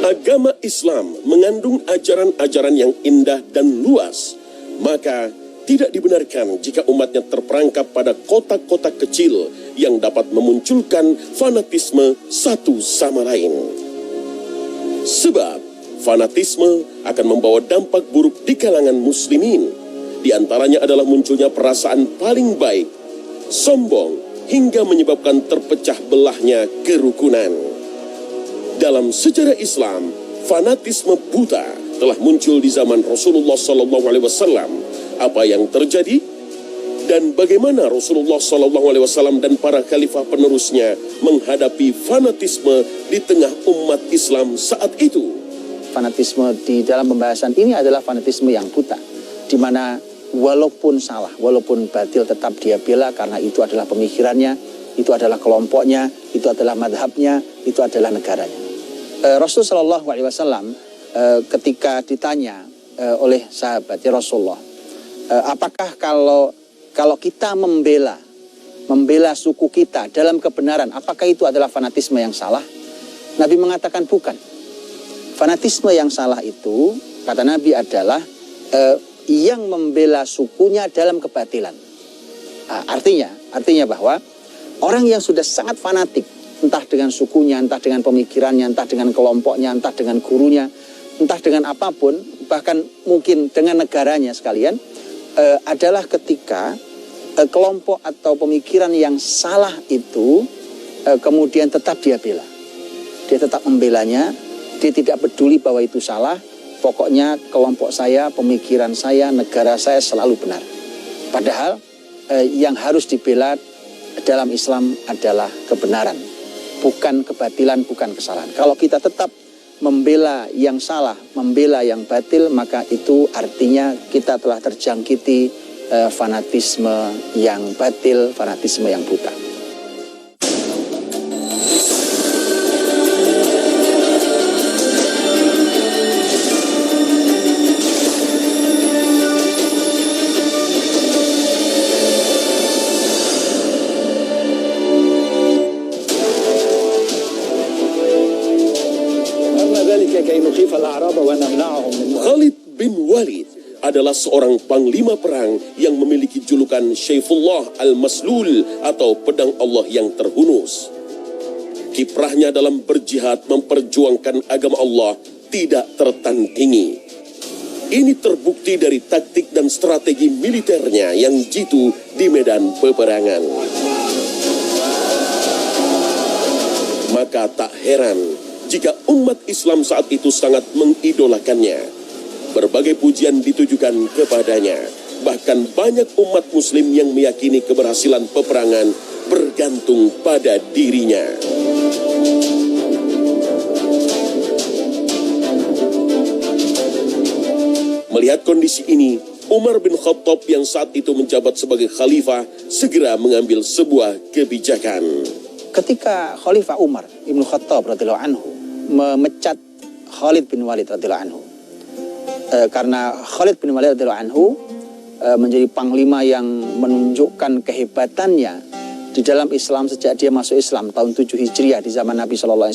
Agama Islam mengandung ajaran-ajaran yang indah dan luas, maka tidak dibenarkan jika umatnya terperangkap pada kotak-kotak kecil yang dapat memunculkan fanatisme satu sama lain. Sebab fanatisme akan membawa dampak buruk di kalangan muslimin. Di antaranya adalah munculnya perasaan paling baik, sombong, hingga menyebabkan terpecah belahnya kerukunan. Dalam sejarah Islam, fanatisme buta telah muncul di zaman Rasulullah SAW. Apa yang terjadi dan bagaimana Rasulullah SAW dan para khalifah penerusnya menghadapi fanatisme di tengah umat Islam saat itu. Fanatisme di dalam pembahasan ini adalah fanatisme yang buta, di mana walaupun salah, walaupun batil tetap dia bela karena itu adalah pemikirannya, itu adalah kelompoknya, itu adalah madhabnya, itu adalah negaranya. Rasulullah SAW ketika ditanya oleh sahabatnya Rasulullah, apakah kalau kita membela suku kita dalam kebenaran, apakah itu adalah fanatisme yang salah? Nabi mengatakan bukan. Fanatisme yang salah itu, kata Nabi, adalah yang membela sukunya dalam kebatilan. Artinya bahwa orang yang sudah sangat fanatik, entah dengan sukunya, entah dengan pemikirannya, entah dengan kelompoknya, entah dengan gurunya, entah dengan apapun, bahkan mungkin dengan negaranya sekalian, adalah ketika kelompok atau pemikiran yang salah itu kemudian tetap dia bela. Dia tetap membelanya, dia tidak peduli bahwa itu salah, pokoknya kelompok saya, pemikiran saya, negara saya selalu benar. Padahal yang harus dibela dalam Islam adalah kebenaran, bukan kebatilan, bukan kesalahan. Kalau kita tetap membela yang salah, membela yang batil, maka itu artinya kita telah terjangkiti fanatisme yang batil, fanatisme yang buta. Khalid bin Walid adalah seorang panglima perang yang memiliki julukan Syaifullah al-Maslul atau pedang Allah yang terhunus. Kiprahnya dalam berjihad memperjuangkan agama Allah tidak tertandingi. Ini terbukti dari taktik dan strategi militernya yang jitu di medan peperangan. Maka tak heran jika umat Islam saat itu sangat mengidolakannya. Berbagai pujian ditujukan kepadanya. Bahkan banyak umat muslim yang meyakini keberhasilan peperangan bergantung pada dirinya. Melihat kondisi ini, Umar bin Khattab yang saat itu menjabat sebagai khalifah segera mengambil sebuah kebijakan. Ketika Khalifah Umar Ibn Khattab radhiyallahu anhu memecat Khalid bin Walid radhiyallahu anhu, karena Khalid bin Walid radhiyallahu anhu menjadi panglima yang menunjukkan kehebatannya di dalam Islam sejak dia masuk Islam tahun 7 Hijriah di zaman Nabi SAW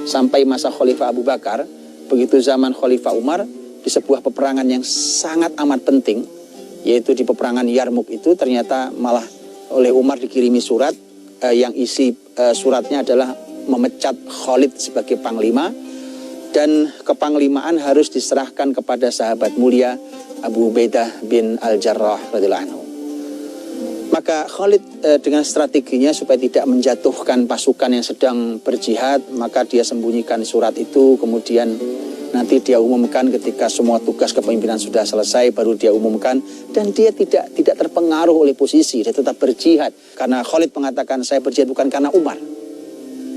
sampai masa Khalifah Abu Bakar. Begitu zaman Khalifah Umar, di sebuah peperangan yang sangat amat penting, yaitu di peperangan Yarmuk itu, ternyata malah oleh Umar dikirimi surat yang isi suratnya adalah memecat Khalid sebagai panglima, dan kepanglimaan harus diserahkan kepada sahabat mulia Abu Ubaidah bin Al-Jarrah radhiyallahu anhu. Maka Khalid dengan strateginya supaya tidak menjatuhkan pasukan yang sedang berjihad, maka dia sembunyikan surat itu, kemudian nanti dia umumkan ketika semua tugas kepemimpinan sudah selesai, baru dia umumkan, dan dia tidak terpengaruh oleh posisi, dia tetap berjihad. Karena Khalid mengatakan, saya berjihad bukan karena Umar,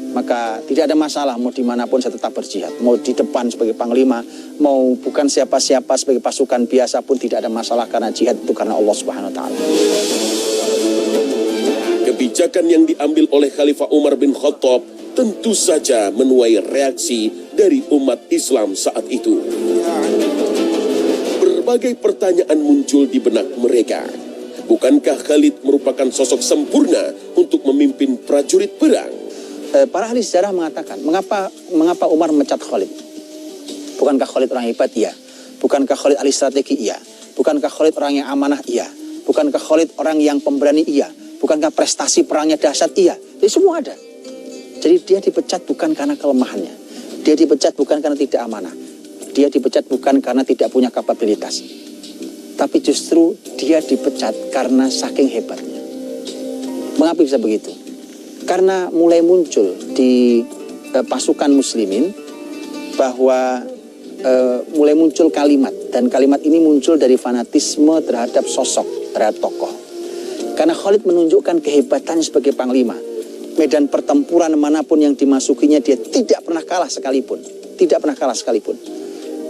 maka tidak ada masalah, mau dimanapun saya tetap berjihad. Mau di depan sebagai panglima, mau bukan siapa-siapa sebagai pasukan biasa pun tidak ada masalah, karena jihad itu karena Allah Subhanahu Wa Taala. Kebijakan yang diambil oleh Khalifah Umar bin Khattab tentu saja menuai reaksi dari umat Islam saat itu. Berbagai pertanyaan muncul di benak mereka. Bukankah Khalid merupakan sosok sempurna untuk memimpin prajurit perang? Para ahli sejarah mengatakan, mengapa Umar memecat Khalid? Bukankah Khalid orang hebat? Iya. Bukankah Khalid ahli strategi? Iya. Bukankah Khalid orang yang amanah? Iya. Bukankah Khalid orang yang pemberani? Iya. Bukankah prestasi perangnya dahsyat? Iya. Jadi semua ada. Jadi dia dipecat bukan karena kelemahannya. Dia dipecat bukan karena tidak amanah. Dia dipecat bukan karena tidak punya kapabilitas. Tapi justru dia dipecat karena saking hebatnya. Mengapa bisa begitu? Karena mulai muncul di pasukan muslimin bahwa mulai muncul kalimat, dan kalimat ini muncul dari fanatisme terhadap sosok, terhadap tokoh. Karena Khalid menunjukkan kehebatannya sebagai panglima. Medan pertempuran manapun yang dimasukinya dia tidak pernah kalah sekalipun, tidak pernah kalah sekalipun.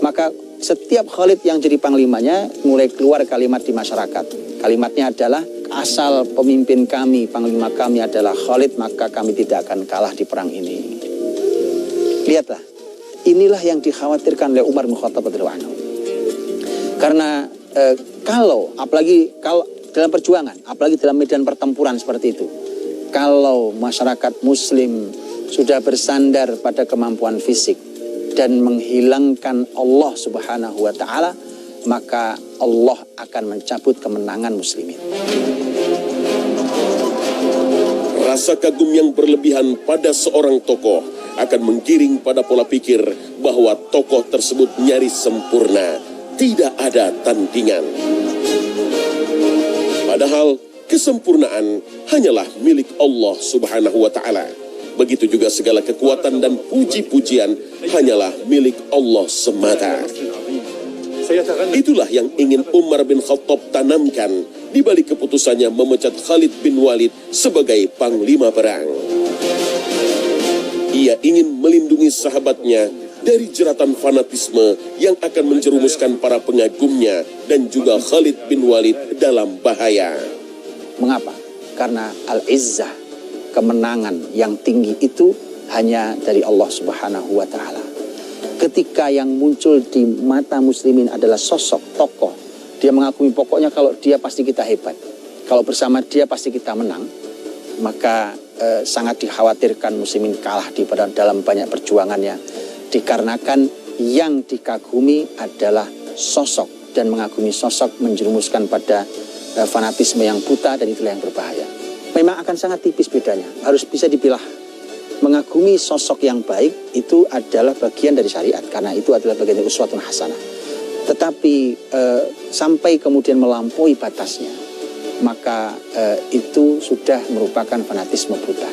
Maka setiap Khalid yang jadi panglimanya mulai keluar kalimat di masyarakat. Kalimatnya adalah, asal pemimpin kami, panglima kami adalah Khalid, maka kami tidak akan kalah di perang ini. Lihatlah, inilah yang dikhawatirkan oleh Umar bin Khattab radhiyallahu anhu. Karena apalagi kalau dalam perjuangan, apalagi dalam medan pertempuran seperti itu, kalau masyarakat muslim sudah bersandar pada kemampuan fisik dan menghilangkan Allah Subhanahu wa taala, maka Allah akan mencabut kemenangan muslimin. Rasa kagum yang berlebihan pada seorang tokoh akan menggiring pada pola pikir bahwa tokoh tersebut nyaris sempurna, tidak ada tandingan. Padahal kesempurnaan hanyalah milik Allah Subhanahu wa taala. Begitu juga segala kekuatan dan puji-pujian hanyalah milik Allah semata. Itulah yang ingin Umar bin Khattab tanamkan di balik keputusannya memecat Khalid bin Walid sebagai panglima perang. Ia ingin melindungi sahabatnya dari jeratan fanatisme yang akan menjerumuskan para pengagumnya dan juga Khalid bin Walid dalam bahaya. Mengapa? Karena al-izzah, kemenangan yang tinggi itu hanya dari Allah Subhanahu wa taala. Ketika yang muncul di mata muslimin adalah sosok tokoh, dia mengakui pokoknya kalau dia pasti kita hebat, kalau bersama dia pasti kita menang, maka sangat dikhawatirkan muslimin kalah dalam banyak perjuangannya, dikarenakan yang dikagumi adalah sosok, dan mengagumi sosok menjerumuskan pada fanatisme yang buta, dan itulah yang berbahaya. Memang akan sangat tipis bedanya, harus bisa dipilah. Mengagumi sosok yang baik itu adalah bagian dari syariat, karena itu adalah bagian dari uswatun hasanah. Tetapi sampai kemudian melampaui batasnya, maka itu sudah merupakan fanatisme buta.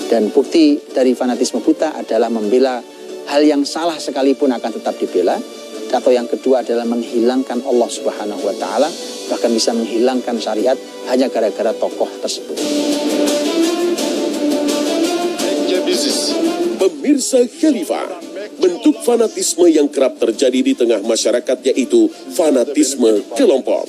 Dan bukti dari fanatisme buta adalah membela hal yang salah sekalipun akan tetap dibela. Atau yang kedua adalah menghilangkan Allah Subhanahu wa taala, bahkan bisa menghilangkan syariat hanya gara-gara tokoh tersebut. Pemirsa Khalifah, bentuk fanatisme yang kerap terjadi di tengah masyarakat yaitu fanatisme kelompok.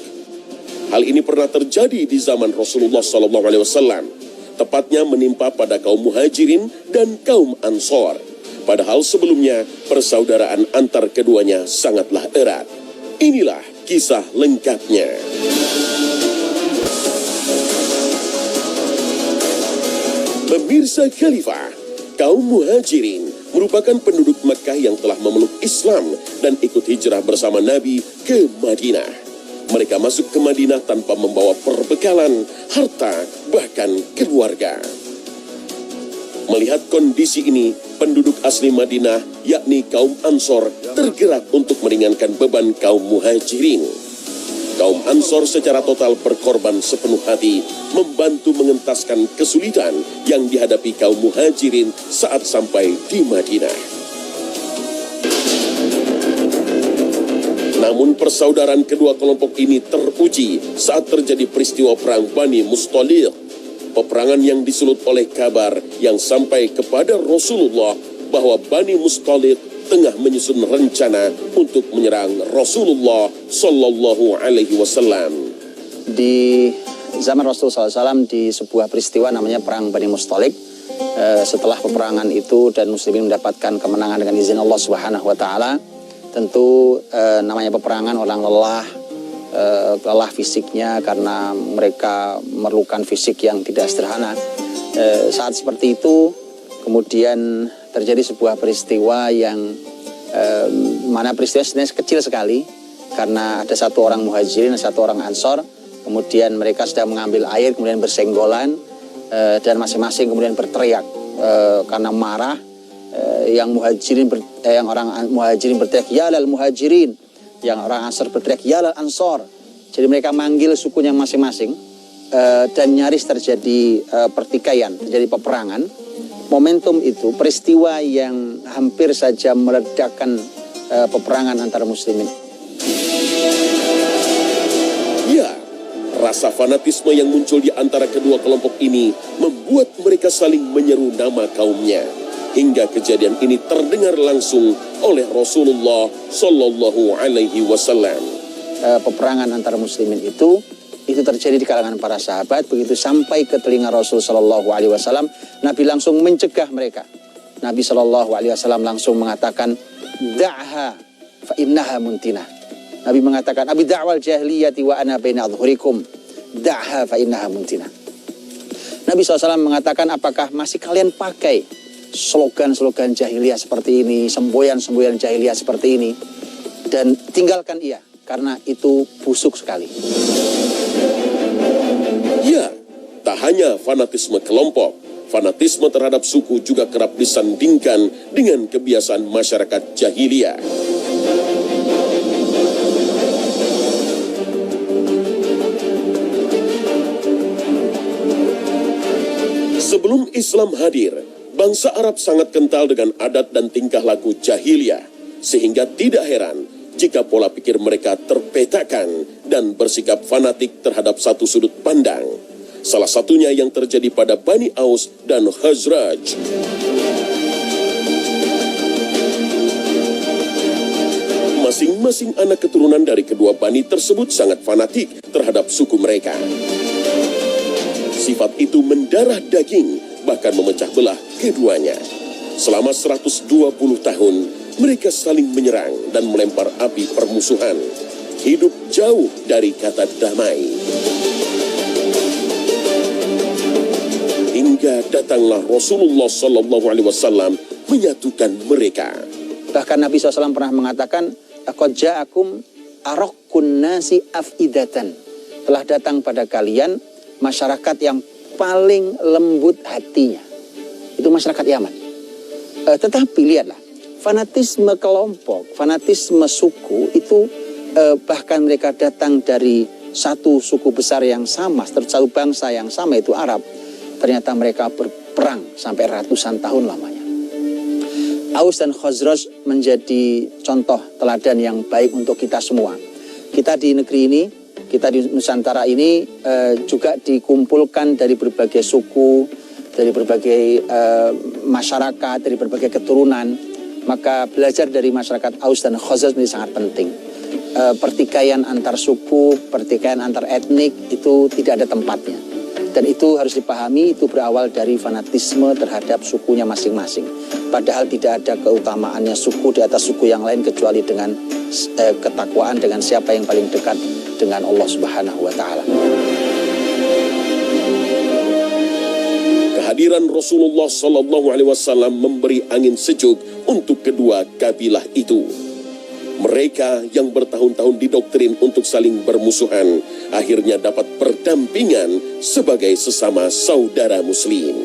Hal ini pernah terjadi di zaman Rasulullah SAW, tepatnya menimpa pada kaum Muhajirin dan kaum Ansor. Padahal sebelumnya persaudaraan antar keduanya sangatlah erat. Inilah kisah lengkapnya. Pemirsa Khalifah, kaum Muhajirin merupakan penduduk Makkah yang telah memeluk Islam dan ikut hijrah bersama Nabi ke Madinah. Mereka masuk ke Madinah tanpa membawa perbekalan, harta, bahkan keluarga. Melihat kondisi ini, penduduk asli Madinah, yakni kaum Ansor, tergerak untuk meringankan beban kaum Muhajirin. Kaum Ansor secara total berkorban sepenuh hati, membantu mengentaskan kesulitan yang dihadapi kaum Muhajirin saat sampai di Madinah. Namun persaudaraan kedua kelompok ini teruji saat terjadi peristiwa perang Bani Mustaliq. Peperangan yang disulut oleh kabar yang sampai kepada Rasulullah bahwa Bani Mustaliq tengah menyusun rencana untuk menyerang Rasulullah Sallallahu Alaihi Wasallam. Di zaman Rasulullah SAW di sebuah peristiwa namanya perang Bani Mustaliq. Setelah peperangan itu dan muslimin mendapatkan kemenangan dengan izin Allah Subhanahu Wa Taala, tentu namanya peperangan orang lelah fisiknya karena mereka memerlukan fisik yang tidak sederhana. Saat seperti itu kemudian terjadi sebuah peristiwa yang Mana peristiwa sebenarnya kecil sekali, karena ada satu orang muhajirin dan satu orang ansor, kemudian mereka sedang mengambil air, kemudian bersenggolan, dan masing-masing kemudian berteriak karena marah. Yang orang muhajirin berteriak ya lal muhajirin, yang orang ansor berteriak ya lal ansor. Jadi mereka manggil sukunya masing-masing, dan nyaris terjadi pertikaian, terjadi peperangan. Momentum itu peristiwa yang hampir saja meledakkan peperangan antara muslimin. Ya, rasa fanatisme yang muncul di antara kedua kelompok ini membuat mereka saling menyeru nama kaumnya. Hingga kejadian ini terdengar langsung oleh Rasulullah Sallallahu Alaihi Wasallam. Peperangan antara muslimin itu terjadi di kalangan para sahabat. Begitu sampai ke telinga Rasul Sallallahu Alaihi Wasallam, Nabi langsung mencegah mereka. Nabi Sallallahu Alaihi Wasallam langsung mengatakan, da'ha fa innaha muntinah. Nabi mengatakan, abi da'wal jahiliyati wa ana baina adhurikum, da'ha fa innaha muntinah. Nabi SAW mengatakan, apakah masih kalian pakai slogan-slogan jahiliyah seperti ini, semboyan-semboyan jahiliyah seperti ini, dan tinggalkan ia, karena itu busuk sekali. Ya, tak hanya fanatisme kelompok, fanatisme terhadap suku juga kerap disandingkan dengan kebiasaan masyarakat jahiliyah. Sebelum Islam hadir, bangsa Arab sangat kental dengan adat dan tingkah laku jahiliyah, sehingga tidak heran jika pola pikir mereka terpetakan dan bersikap fanatik terhadap satu sudut pandang. Salah satunya yang terjadi pada Bani Aus dan Khazraj. Masing-masing anak keturunan dari kedua Bani tersebut sangat fanatik terhadap suku mereka. Sifat itu mendarah daging, bahkan memecah belah keduanya. Selama 120 tahun, mereka saling menyerang dan melempar api permusuhan. Hidup jauh dari kata damai. Hingga datanglah Rasulullah Sallallahu Alaihi Wasallam menyatukan mereka. Bahkan Nabi SAW pernah mengatakan, "Qad ja'akum araqqun nasi afidatan." Telah datang pada kalian masyarakat yang paling lembut hatinya. Itu masyarakat Yaman. Tetapi lihatlah, fanatisme kelompok, fanatisme suku itu bahkan mereka datang dari satu suku besar yang sama, satu bangsa yang sama, itu Arab. Ternyata mereka berperang sampai ratusan tahun lamanya. Aus dan Khazraj menjadi contoh teladan yang baik untuk kita semua. Kita di negeri ini, kita di Nusantara ini juga dikumpulkan dari berbagai suku, dari berbagai masyarakat, dari berbagai keturunan. Maka belajar dari masyarakat Aus dan Khazraj menjadi sangat penting. Pertikaian antar suku, pertikaian antar etnik itu tidak ada tempatnya. Dan itu harus dipahami, itu berawal dari fanatisme terhadap sukunya masing-masing. Padahal tidak ada keutamaannya suku di atas suku yang lain kecuali dengan ketakwaan, dengan siapa yang paling dekat dengan Allah Subhanahu wa Ta'ala. Kehadiran Rasulullah Sallallahu Alaihi Wasallam memberi angin sejuk untuk kedua kabilah itu. Mereka yang bertahun-tahun didoktrin untuk saling bermusuhan, akhirnya dapat berdampingan sebagai sesama saudara muslim.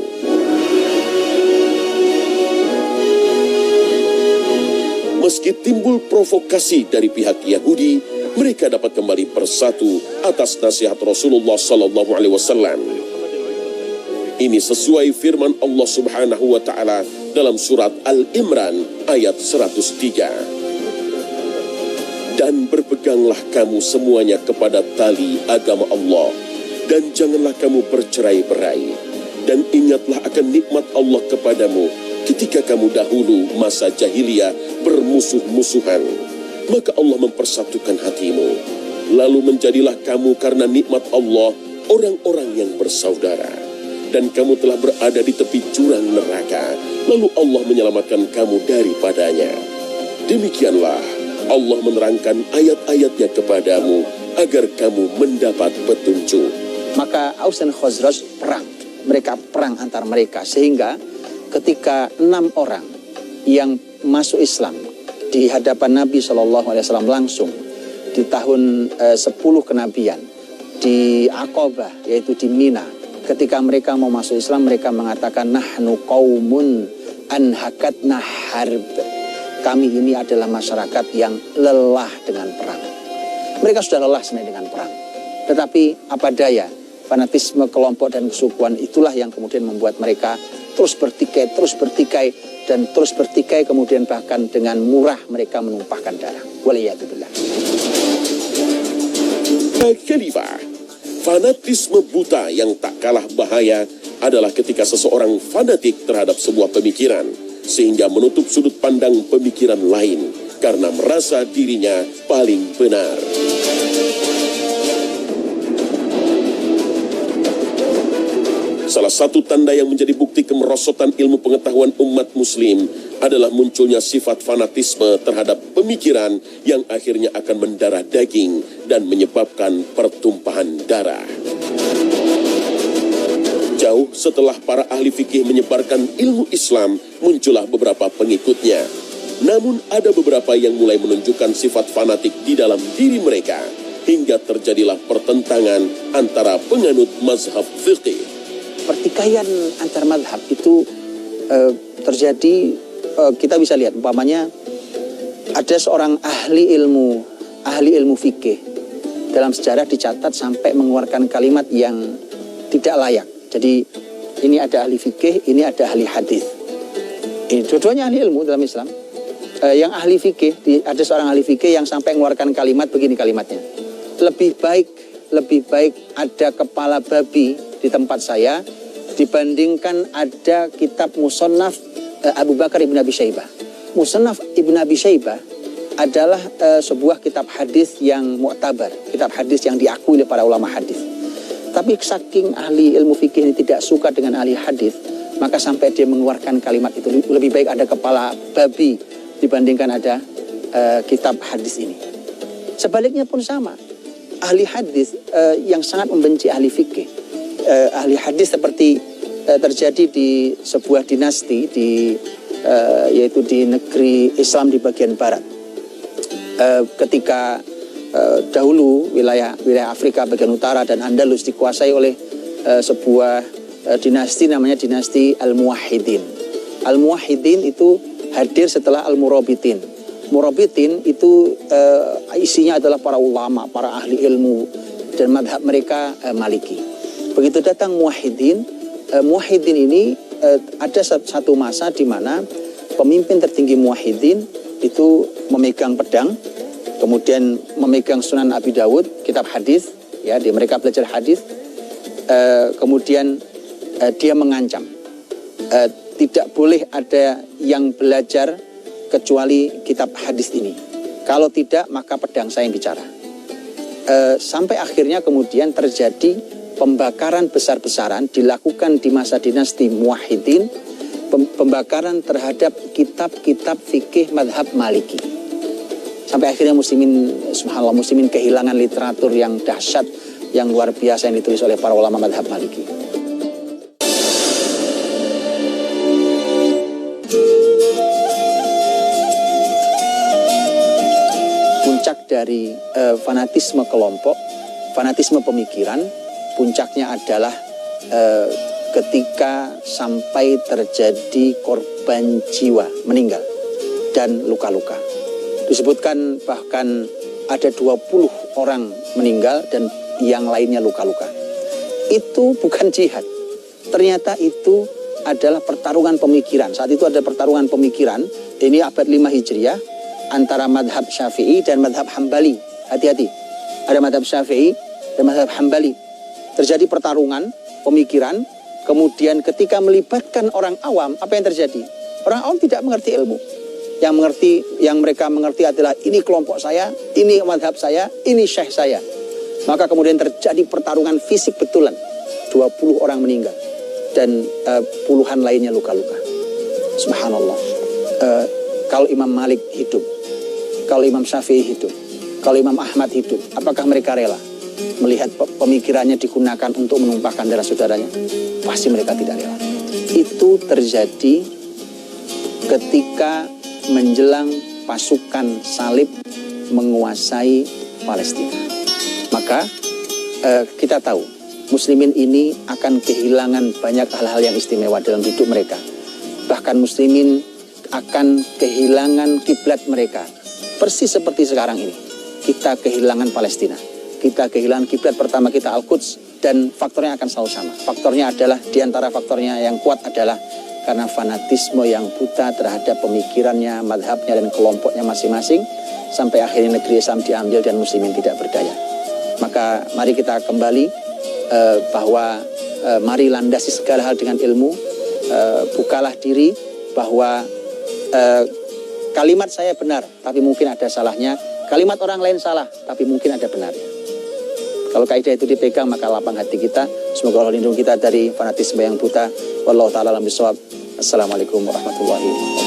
Meski timbul provokasi dari pihak Yahudi, mereka dapat kembali bersatu atas nasihat Rasulullah Sallallahu Alaihi Wasallam. Ini sesuai firman Allah Subhanahu wa Ta'ala dalam surat Al-Imran ayat 103. Dan berpeganglah kamu semuanya kepada tali agama Allah, dan janganlah kamu bercerai-berai, dan ingatlah akan nikmat Allah kepadamu ketika kamu dahulu masa jahiliyah bermusuh-musuhan. Maka Allah mempersatukan hatimu, lalu menjadilah kamu karena nikmat Allah orang-orang yang bersaudara, dan kamu telah berada di tepi jurang neraka, lalu Allah menyelamatkan kamu daripadanya. Demikianlah Allah menerangkan ayat-ayatnya kepadamu agar kamu mendapat petunjuk. Maka Aus dan Khazraj perang. Mereka perang antar mereka. Sehingga ketika 6 orang yang masuk Islam di hadapan Nabi SAW langsung di tahun 10 kenabian di Aqabah, yaitu di Mina. Ketika mereka mau masuk Islam, mereka mengatakan nahnu qaumun anhakatna harb. Kami ini adalah masyarakat yang lelah dengan perang. Mereka sudah lelah sebenarnya dengan perang. Tetapi apa daya, fanatisme kelompok dan kesukuan itulah yang kemudian membuat mereka terus bertikai, dan terus bertikai, kemudian bahkan dengan murah mereka menumpahkan darah. Waliyadzubillah. Khalifah, fanatisme buta yang tak kalah bahaya adalah ketika seseorang fanatik terhadap sebuah pemikiran, sehingga menutup sudut pandang pemikiran lain karena merasa dirinya paling benar. Salah satu tanda yang menjadi bukti kemerosotan ilmu pengetahuan umat muslim adalah munculnya sifat fanatisme terhadap pemikiran yang akhirnya akan mendarah daging dan menyebabkan pertumpahan darah. Jauh setelah para ahli fikih menyebarkan ilmu Islam, muncullah beberapa pengikutnya. Namun ada beberapa yang mulai menunjukkan sifat fanatik di dalam diri mereka, hingga terjadilah pertentangan antara penganut mazhab fikih. Pertikaian antar madhab itu terjadi, kita bisa lihat umpamanya ada seorang ahli ilmu fikih dalam sejarah dicatat sampai mengeluarkan kalimat yang tidak layak. Jadi ini ada ahli fikih, ini ada ahli hadis. Ini dua-duanya ahli ilmu dalam Islam. Yang ahli fikih, ada seorang ahli fikih yang sampai mengeluarkan kalimat begini kalimatnya. Lebih baik ada kepala babi di tempat saya dibandingkan ada kitab Musannaf Abu Bakar Ibn Abi Syaibah. Musannaf Ibn Abi Syaibah adalah sebuah kitab hadis yang mu'tabar, kitab hadis yang diakui oleh para ulama hadis. Tapi saking ahli ilmu fikih ini tidak suka dengan ahli hadis, maka sampai dia mengeluarkan kalimat itu, lebih baik ada kepala babi dibandingkan ada kitab hadis ini. Sebaliknya pun sama, ahli hadis yang sangat membenci ahli fikih. Ahli hadis seperti terjadi di sebuah dinasti yaitu di negeri Islam di bagian barat. Ketika dahulu wilayah Afrika bagian utara dan Andalus dikuasai oleh sebuah dinasti namanya dinasti Al-Muwahhidin. Al-Muwahhidin itu hadir setelah Al-Murabitin. Murabitin itu isinya adalah para ulama, para ahli ilmu, dan madhab mereka Maliki. Begitu datang Muwahhidin ini ada satu masa di mana pemimpin tertinggi Muwahhidin itu memegang pedang, kemudian memegang Sunan Abi Dawud, kitab hadis, ya, mereka belajar hadis, kemudian dia mengancam tidak boleh ada yang belajar kecuali kitab hadis ini. Kalau tidak, maka pedang saya yang bicara. Sampai akhirnya kemudian terjadi pembakaran besar-besaran dilakukan di masa dinasti Muwahhidin, pembakaran terhadap kitab-kitab fikih madhab Maliki. Sampai akhirnya subhanallah, muslimin kehilangan literatur yang dahsyat, yang luar biasa yang ditulis oleh para ulama madhab Maliki. Puncak dari fanatisme kelompok, fanatisme pemikiran, puncaknya adalah ketika sampai terjadi korban jiwa, meninggal dan luka-luka. Disebutkan bahkan ada 20 orang meninggal dan yang lainnya luka-luka. Itu bukan jihad. Ternyata itu adalah pertarungan pemikiran. Saat itu ada pertarungan pemikiran, ini abad 5 Hijriah, antara madhab Syafi'i dan madhab Hambali. Hati-hati, ada madhab Syafi'i dan madhab Hambali. Terjadi pertarungan pemikiran, kemudian ketika melibatkan orang awam, apa yang terjadi? Orang awam tidak mengerti ilmu. Yang mereka mengerti adalah ini kelompok saya, ini madhab saya, ini syekh saya. Maka kemudian terjadi pertarungan fisik betulan. 20 orang meninggal dan puluhan lainnya luka-luka. Subhanallah. Kalau Imam Malik hidup, kalau Imam Syafi'i hidup, kalau Imam Ahmad hidup, apakah mereka rela melihat pemikirannya digunakan untuk menumpahkan darah saudaranya? Pasti mereka tidak rela. Itu terjadi ketika menjelang pasukan salib menguasai Palestina. Maka kita tahu muslimin ini akan kehilangan banyak hal-hal yang istimewa dalam hidup mereka. Bahkan muslimin akan kehilangan kiblat mereka. Persis seperti sekarang ini. Kita kehilangan Palestina. Kita kehilangan kiblat pertama kita Al-Quds, dan faktornya akan selalu sama. Faktornya adalah, diantara faktornya yang kuat adalah karena fanatisme yang buta terhadap pemikirannya, madhabnya, dan kelompoknya masing-masing, sampai akhirnya negeri Islam diambil dan muslimin tidak berdaya. Maka mari kita kembali bahwa mari landasi segala hal dengan ilmu, bukalah diri bahwa kalimat saya benar, tapi mungkin ada salahnya. Kalimat orang lain salah, tapi mungkin ada benarnya. Kalau kaidah itu dipegang, maka lapang hati kita. Semoga Allah lindungi kita dari fanatisme yang buta. Wallahu ta'ala alam bishawab. Assalamualaikum warahmatullahi wabarakatuh.